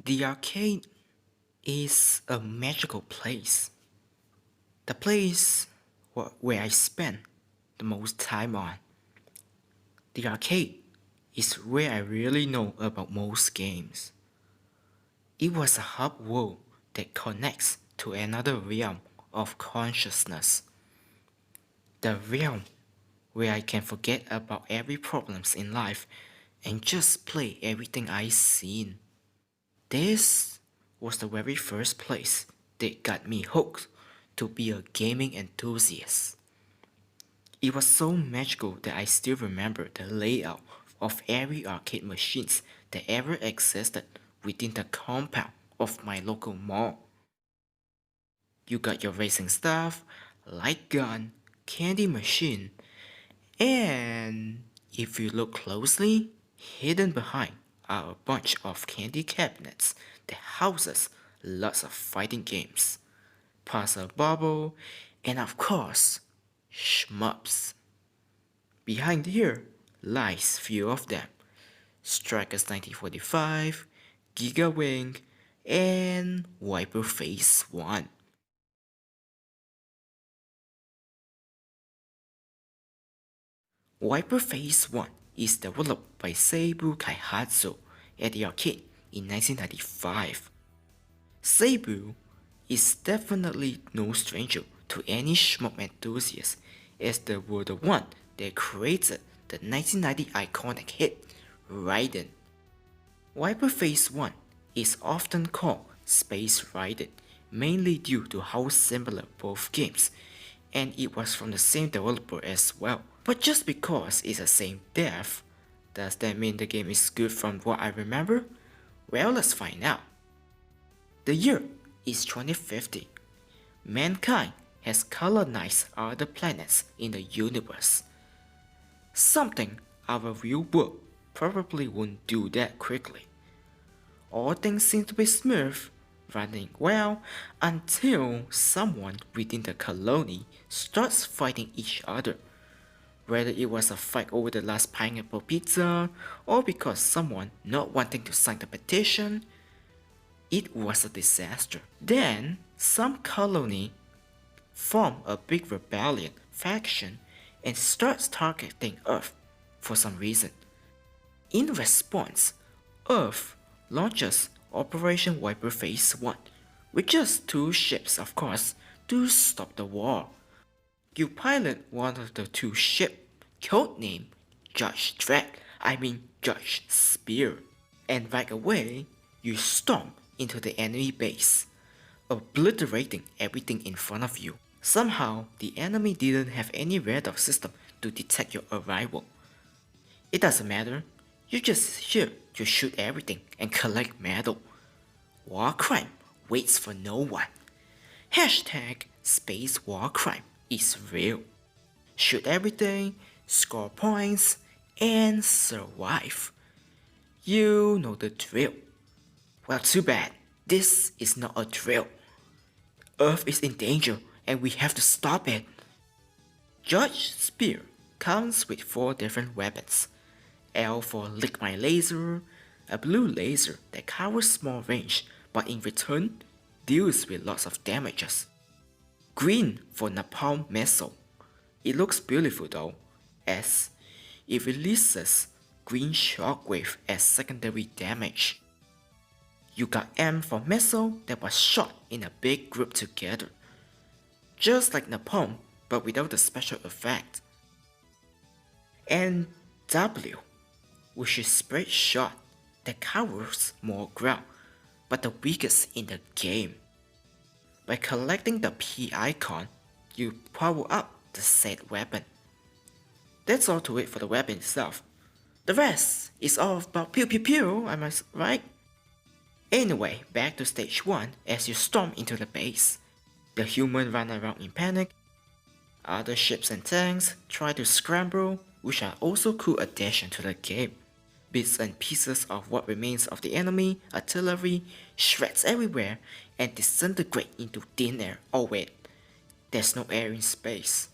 The arcade is a magical place. The place where I spend the most time on. The arcade is where I really know about most games. It was a hub world that connects to another realm of consciousness. The realm where I can forget about every problems in life and just play everything I've seen. This was the very first place that got me hooked to be a gaming enthusiast. It was so magical that I still remember the layout of every arcade machines that ever existed within the compound of my local mall. You got your racing stuff, light gun, candy machine, and if you look closely, hidden behind are a bunch of candy cabinets that houses lots of fighting games, puzzle bubble, and of course, shmups. Behind here lies few of them: Strikers 1945, Giga Wing, and Wiper Phase 1. Wiper Phase 1 is developed by Seibu Kaihatsu at the arcade in 1995. Seibu is definitely no stranger to any shmup enthusiast, as they were the one that created the 1990 iconic hit Raiden. Wiper Phase 1 is often called Space Raiden, mainly due to how similar both games, and it was from the same developer as well. But just because it's the same dev, does that mean the game is good from what I remember? Well, let's find out. The year is 2050. Mankind has colonized other planets in the universe. Something our real world probably won't do that quickly. All things seem to be smooth, running well, until someone within the colony starts fighting each other. Whether it was a fight over the last pineapple pizza, or because someone not wanting to sign the petition, it was a disaster. Then, some colony form a big rebellion faction and starts targeting Earth for some reason. In response, Earth launches Operation Wiper Phase 1 with just 2 ships, of course, to stop the war. You pilot one of the 2 ships, codenamed Judge Spear, and right away, you storm into the enemy base, obliterating everything in front of you. Somehow, the enemy didn't have any radar system to detect your arrival. It doesn't matter, you're just here to shoot everything and collect medal. War crime waits for no one. Hashtag Space War Crime is real. Shoot everything, score points, and survive. You know the drill. Well, too bad, this is not a drill. Earth is in danger and we have to stop it. Judge Spear comes with 4 different weapons. L for Lick My Laser, a blue laser that covers small range but in return deals with lots of damages. Green for Napalm Missile. It looks beautiful though, as it releases green shockwave as secondary damage. You got M for Missile that was shot in a big group together. Just like Napalm, but without the special effect. And W, which is Spread Shot that covers more ground, but the weakest in the game. By collecting the P icon, you power up the said weapon. That's all to it for the weapon itself. The rest is all about pew pew pew, am I right? Anyway, back to stage 1 as you storm into the base. The humans run around in panic. Other ships and tanks try to scramble, which are also cool addition to the game. Bits and pieces of what remains of the enemy artillery shreds everywhere and disintegrate into thin air. Oh wait, there's no air in space.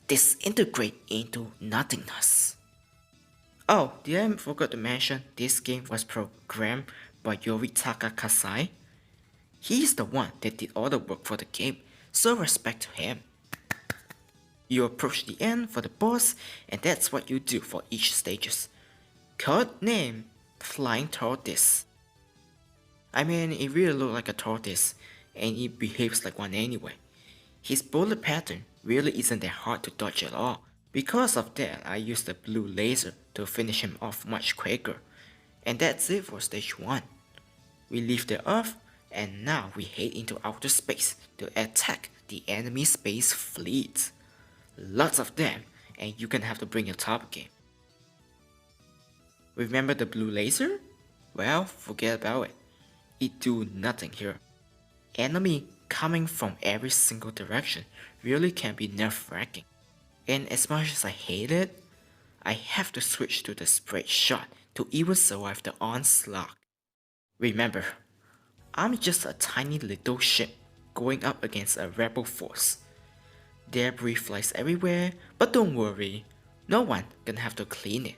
Disintegrate into nothingness. Oh, did I forget to mention this game was programmed by Yoritaka Kasai. He's the one that did all the work for the game, so respect to him. You approach the end for the boss, and that's what you do for each stages. Code name, Flying Tortoise. I mean, it really looks like a tortoise, and it behaves like one anyway. His bullet pattern really isn't that hard to dodge at all. Because of that, I used the blue laser to finish him off much quicker. And that's it for stage 1. We leave the Earth, and now we head into outer space to attack the enemy space fleet. Lots of them, and you can have to bring your top game. Remember the blue laser? Well, forget about it. It do nothing here. Enemy coming from every single direction really can be nerve-wracking. And as much as I hate it, I have to switch to the spread shot to even survive the onslaught. Remember, I'm just a tiny little ship going up against a rebel force. Debris flies everywhere, but don't worry, no one can have to clean it.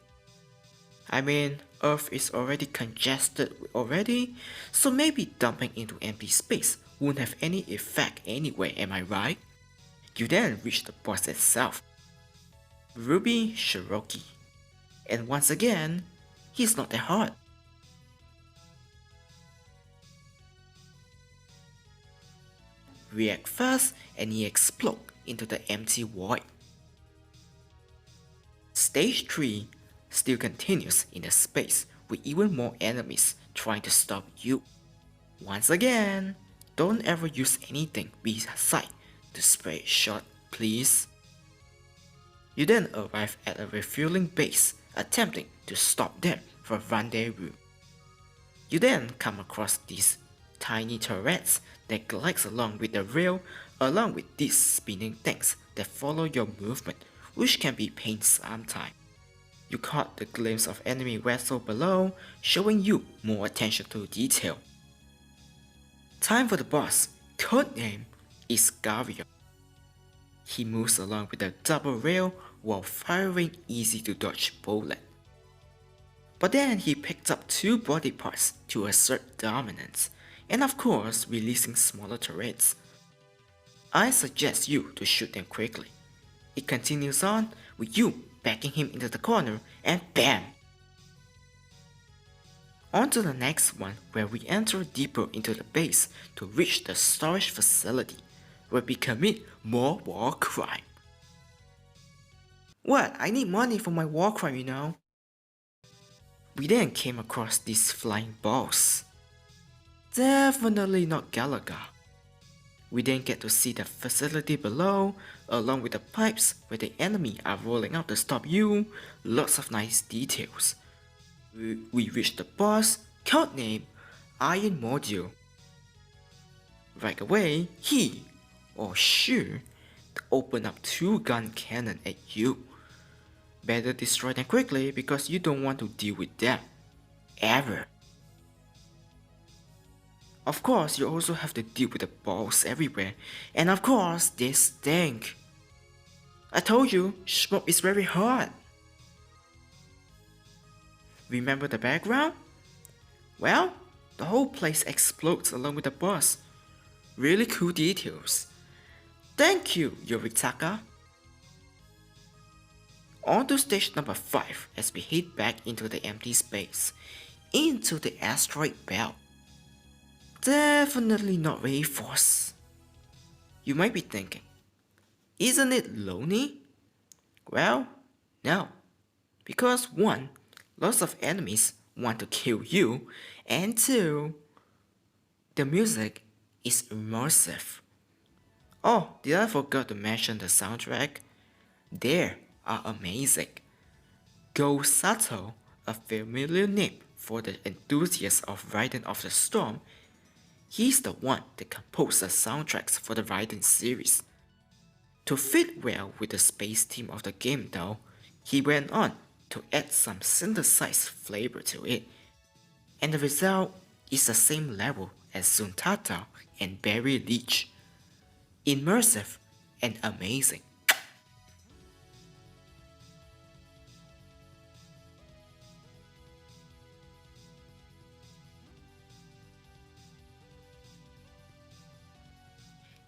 I mean, Earth is already congested already, so maybe dumping into empty space won't have any effect anyway, am I right? You then reach the boss itself, Ruby Shiroki. And once again, he's not that hard. React fast and he explodes into the empty void. Stage 3 still continues in the space with even more enemies trying to stop you. Once again, don't ever use anything beside the spread shot, please. You then arrive at a refueling base attempting to stop them from rendezvous. You then come across these tiny turrets that glides along with the rail along with these spinning tanks that follow your movement, which can be pain sometimes. You caught the glimpse of enemy vessel below, showing you more attention to detail. Time for the boss, codename is Gario. He moves along with a double rail while firing easy to dodge bullet. But then he picked up 2 body parts to assert dominance, and of course releasing smaller turrets. I suggest you to shoot them quickly. It continues on with you backing him into the corner and BAM! On to the next one where we enter deeper into the base to reach the storage facility where we commit more war crime. What? I need money for my war crime, you know. We then came across these flying balls. Definitely not Galaga. We then get to see the facility below, along with the pipes where the enemy are rolling out to stop you, lots of nice details. We reach the boss, codename Iron Module. Right away, he, or she, open up 2 gun cannon at you. Better destroy them quickly because you don't want to deal with them. Ever. Of course, you also have to deal with the balls everywhere, and of course, they stink. I told you, Shmup is very hard. Remember the background? Well, the whole place explodes along with the boss. Really cool details. Thank you, Yoritaka. On to stage number 5 as we head back into the empty space, into the asteroid belt. Definitely not Rayforce. You might be thinking, isn't it lonely? Well, no. Because 1, lots of enemies want to kill you, and 2, the music is immersive. Oh, did I forget to mention the soundtrack? They are amazing. Go Sato, a familiar name for the enthusiast of Raiden of the Storm, he's the one that composed the soundtracks for the Raiden series. To fit well with the space theme of the game though, he went on to add some synthesized flavor to it, and the result is the same level as Zuntata and Barry Leech. Immersive and amazing.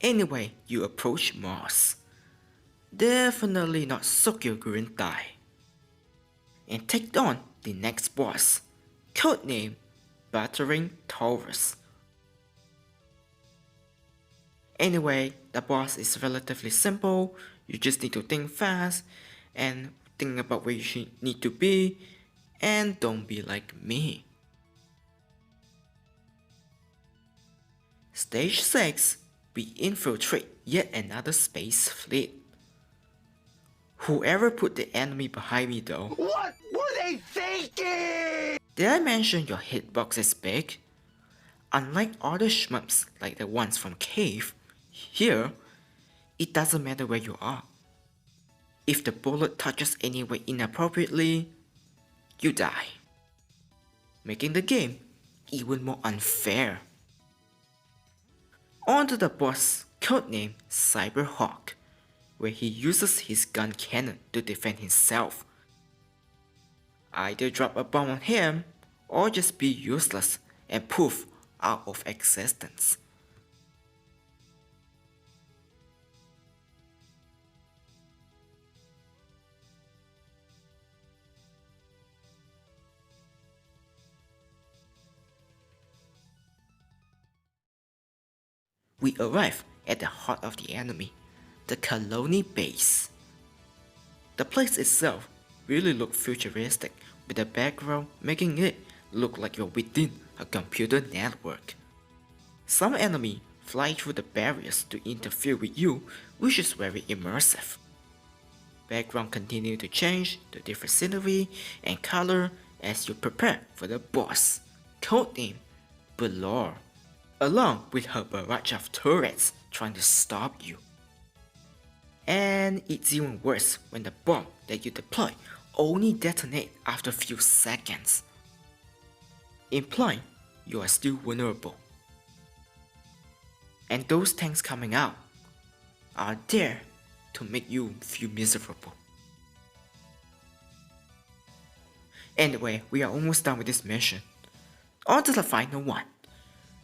Anyway, you approach Mars. Definitely not suck your green thigh. And take on the next boss, codename Battering Taurus. Anyway, the boss is relatively simple, you just need to think fast and think about where you need to be, and don't be like me. Stage 6, we infiltrate yet another space fleet. Whoever put the enemy behind me though. What were they thinking? Did I mention your hitbox is big? Unlike other shmups like the ones from Cave, here, it doesn't matter where you are. If the bullet touches anywhere inappropriately, you die, making the game even more unfair. On to the boss, codename Cyberhawk, where he uses his gun cannon to defend himself. Either drop a bomb on him, or just be useless and poof out of existence. We arrive at the heart of the enemy, the Colony base. The place itself really looked futuristic, with the background making it look like you're within a computer network. Some enemy fly through the barriers to interfere with you, which is very immersive. Background continue to change to different scenery and color as you prepare for the boss, codename Belor, along with her barrage of turrets trying to stop you. And it's even worse when the bomb that you deploy only detonate after a few seconds, implying you are still vulnerable. And those tanks coming out are there to make you feel miserable. Anyway, we are almost done with this mission. On to the final one.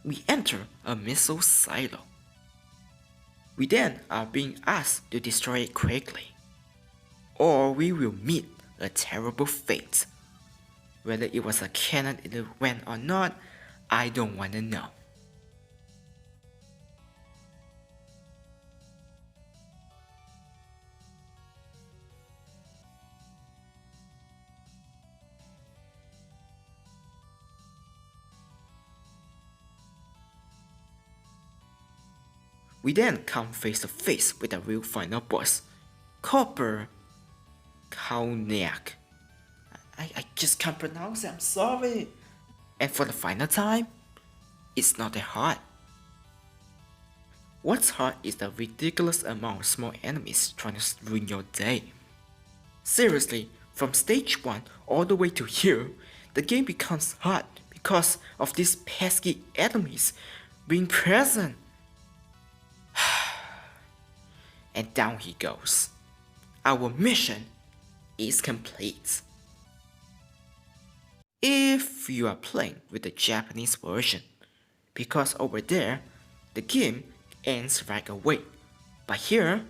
We enter a missile silo. We then are being asked to destroy it quickly, or we will meet a terrible fate. Whether it was a canon event or not, I don't wanna know. We then come face to face with the real final boss, Copper Cognac. I just can't pronounce it, I'm sorry. And for the final time, it's not that hard. What's hard is the ridiculous amount of small enemies trying to ruin your day. Seriously, from stage 1 all the way to here, the game becomes hard because of these pesky enemies being present. And down he goes. Our mission is complete. If you are playing with the Japanese version, because over there, the game ends right away. But here,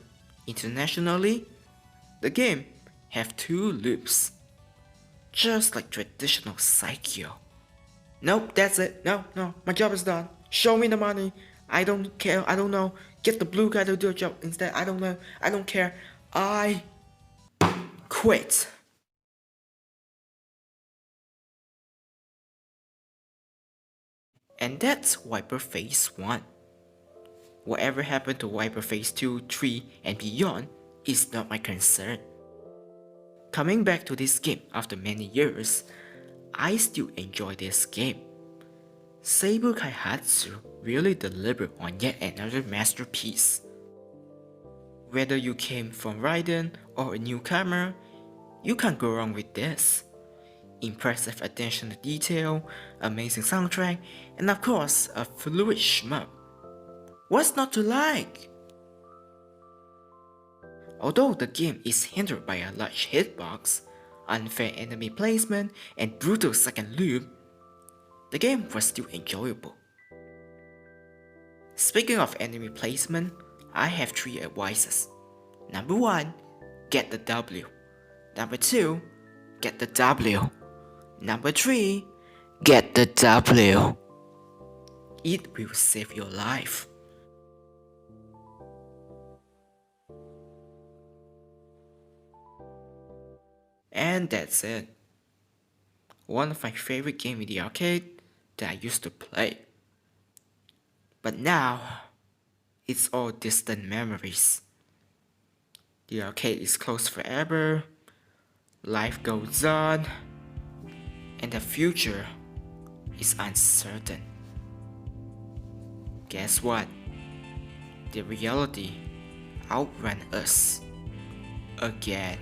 internationally, the game have 2 loops. Just like traditional Psycho. Nope, that's it. No, my job is done. Show me the money. I don't care, I don't know. Get the blue guy to do a job instead. I don't know, I don't care. I quit. And that's Wiper Phase 1. Whatever happened to Wiper Phase 2, 3 and beyond is not my concern. Coming back to this game after many years, I still enjoy this game. Seibu Kaihatsu really delivered on yet another masterpiece. Whether you came from Raiden or a newcomer, you can't go wrong with this. Impressive attention to detail, amazing soundtrack, and of course a fluid shmup. What's not to like? Although the game is hindered by a large hitbox, unfair enemy placement, and brutal second loop, the game was still enjoyable. Speaking of enemy placement, I have 3 advices. Number 1, get the W. Number 2, get the W. Number 3, get the W. It will save your life. And that's it. One of my favorite games in the arcade that I used to play. But now, it's all distant memories. The arcade is closed forever, life goes on, and the future is uncertain. Guess what? The reality outran us again.